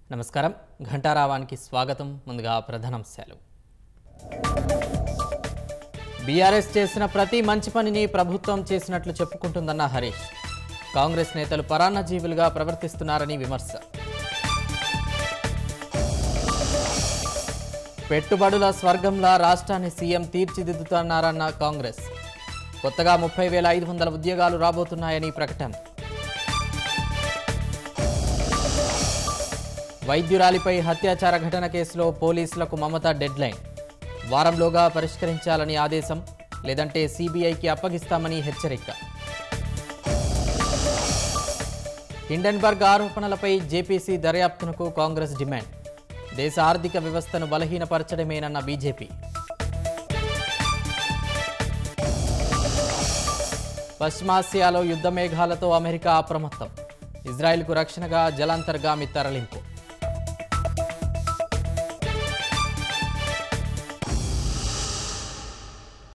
నమస్కారం ఘంటారావానికి స్వాగతం ముందుగా ప్రధానాంశాలు బీఆర్ఎస్ చేసిన ప్రతి మంచి పనిని ప్రభుత్వం చేసినట్లు చెప్పుకుంటుందన్న హరీష్ కాంగ్రెస్ నేతలు పరాన్నజీవులుగా ప్రవర్తిస్తున్నారని విమర్శ పెట్టుబడుల స్వర్గంలా రాష్ట్రాన్ని సీఎం తీర్చిదిద్దుతున్నారన్న కాంగ్రెస్ కొత్తగా 30,500 ఉద్యోగాలు రాబోతున్నాయని ప్రకటన వైద్యురాలిపై అత్యాచార ఘటన కేసులో పోలీసులకు మమత డెడ్లైన్ వారంలోగా పరిష్కరించాలని ఆదేశం లేదంటే సీబీఐకి అప్పగిస్తామని హెచ్చరిక హిండెన్బర్గ్ ఆరోపణలపై జేపీసీ దర్యాప్తునకు కాంగ్రెస్ డిమాండ్ దేశ ఆర్థిక వ్యవస్థను బలహీనపరచడమేనన్న బీజేపీ పశ్చిమాసియాలో యుద్ధ మేఘాలతో అమెరికా అప్రమత్తం ఇజ్రాయెల్కు రక్షణగా జలాంతర్గామి తరలింపు